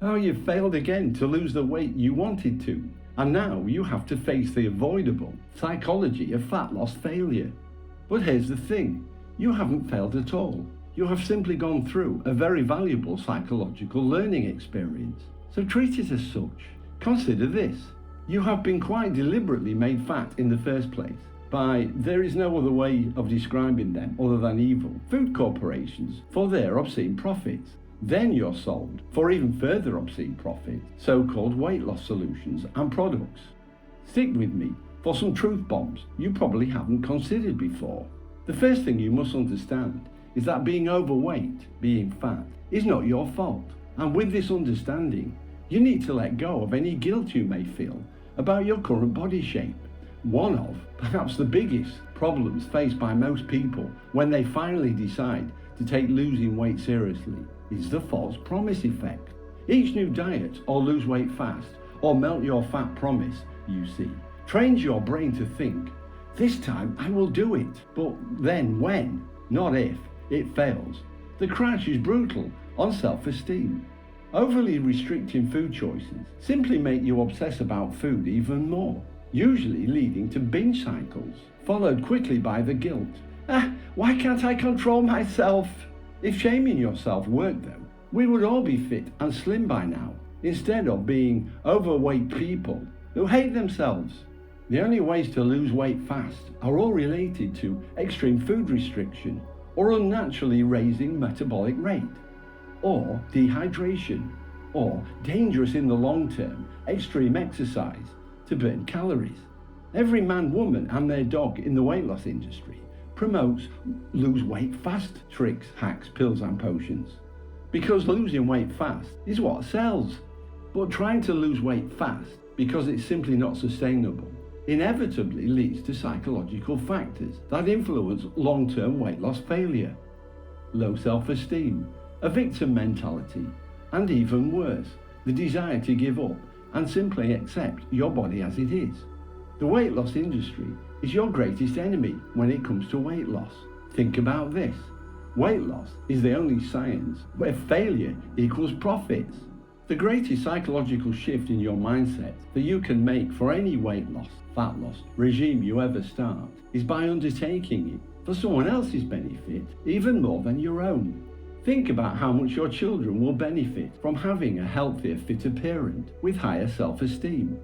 how you've failed again to lose the weight you wanted to, and now you have to face the avoidable psychology of fat loss failure. But here's the thing, you haven't failed at all. You have simply gone through a very valuable psychological learning experience. So treat it as such. Consider this. You have been quite deliberately made fat in the first place by, there is no other way of describing them other than evil, food corporations for their obscene profits. Then you're sold for even further obscene profits, so-called weight loss solutions and products. Stick with me for some truth bombs you probably haven't considered before. The first thing you must understand is that being overweight, being fat, is not your fault. And with this understanding, you need to let go of any guilt you may feel about your current body shape. One of, perhaps the biggest, problems faced by most people when they finally decide to take losing weight seriously is the false promise effect. Each new diet or lose weight fast or melt your fat promise, you see, trains your brain to think, this time I will do it, but then when, not if, it fails. The crash is brutal on self-esteem. Overly restricting food choices simply make you obsess about food even more, usually leading to binge cycles, followed quickly by the guilt. Why can't I control myself? If shaming yourself worked though, we would all be fit and slim by now, instead of being overweight people who hate themselves. The only ways to lose weight fast are all related to extreme food restriction, or unnaturally raising metabolic rate, or dehydration, or dangerous in the long term, extreme exercise to burn calories. Every man, woman and their dog in the weight loss industry promotes lose weight fast tricks, hacks, pills and potions. Because losing weight fast is what sells. But trying to lose weight fast because it's simply not sustainable inevitably leads to psychological factors that influence long-term weight loss failure. Low self-esteem, a victim mentality, and even worse, the desire to give up and simply accept your body as it is. The weight loss industry is your greatest enemy when it comes to weight loss. Think about this. Weight loss is the only science where failure equals profits. The greatest psychological shift in your mindset that you can make for any weight loss, fat loss regime you ever start is by undertaking it for someone else's benefit even more than your own. Think about how much your children will benefit from having a healthier, fitter parent with higher self-esteem.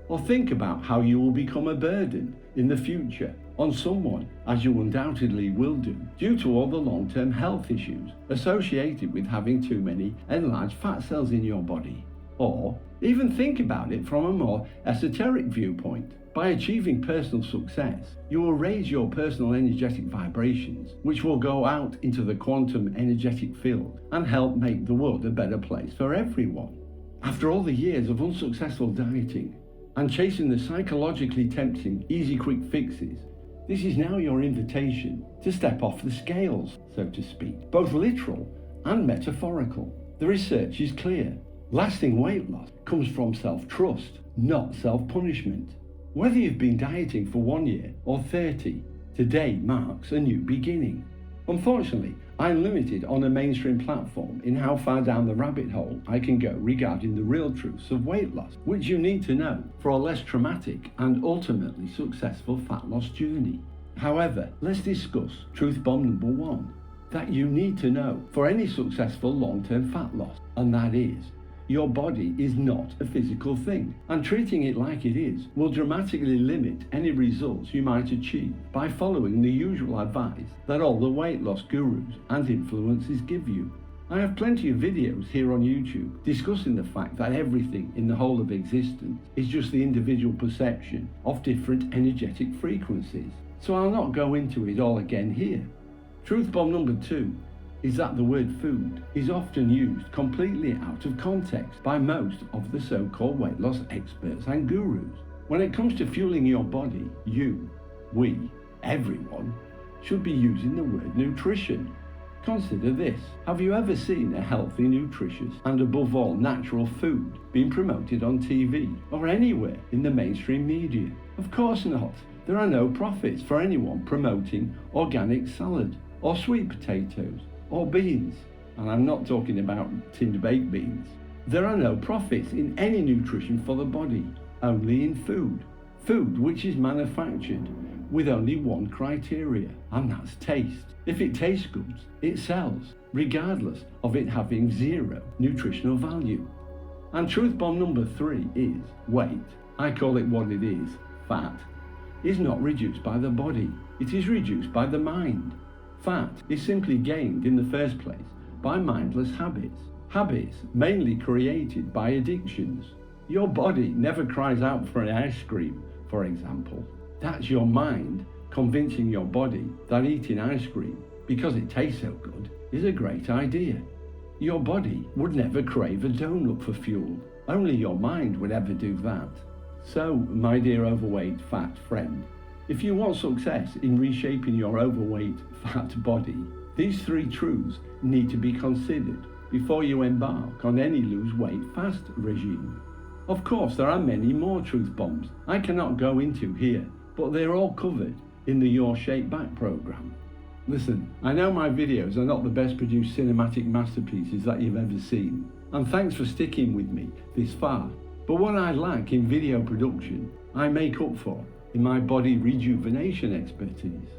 Or think about how you will become a burden in the future on someone, as you undoubtedly will do, due to all the long-term health issues associated with having too many enlarged fat cells in your body. Or even think about it from a more esoteric viewpoint. By achieving personal success, you will raise your personal energetic vibrations, which will go out into the quantum energetic field and help make the world a better place for everyone. After all the years of unsuccessful dieting and chasing the psychologically tempting easy quick fixes, this is now your invitation to step off the scales, so to speak, both literal and metaphorical. The research is clear. Lasting weight loss comes from self-trust, not self-punishment. Whether you've been dieting for 1 year or 30, today marks a new beginning. Unfortunately, I'm limited on a mainstream platform in how far down the rabbit hole I can go regarding the real truths of weight loss, which you need to know for a less traumatic and ultimately successful fat loss journey. However, let's discuss truth bomb number 1 that you need to know for any successful long-term fat loss, and that is, your body is not a physical thing, and treating it like it is will dramatically limit any results you might achieve by following the usual advice that all the weight loss gurus and influencers give you. I have plenty of videos here on YouTube discussing the fact that everything in the whole of existence is just the individual perception of different energetic frequencies, so I'll not go into it all again here. Truth bomb number 2 is that the word food is often used completely out of context by most of the so-called weight loss experts and gurus. When it comes to fueling your body, you, we, everyone, should be using the word nutrition. Consider this. Have you ever seen a healthy, nutritious, and above all natural food being promoted on TV or anywhere in the mainstream media? Of course not. There are no profits for anyone promoting organic salad or sweet potatoes or beans, and I'm not talking about tinned baked beans. There are no profits in any nutrition for the body, only in food. Food which is manufactured with only one criteria, and that's taste. If it tastes good, it sells, regardless of it having zero nutritional value. And truth bomb number 3 is weight. I call it what it is, fat, is not reduced by the body, it is reduced by the mind. Fat is simply gained in the first place by mindless habits. Habits mainly created by addictions. Your body never cries out for an ice cream, for example. That's your mind convincing your body that eating ice cream, because it tastes so good, is a great idea. Your body would never crave a donut for fuel. Only your mind would ever do that. So, my dear overweight fat friend, if you want success in reshaping your overweight fat body, these 3 truths need to be considered before you embark on any lose weight fast regime. Of course, there are many more truth bombs I cannot go into here, but they're all covered in the Your Shape Back program. Listen, I know my videos are not the best produced cinematic masterpieces that you've ever seen, and thanks for sticking with me this far, but what I lack in video production, I make up for in my body rejuvenation expertise.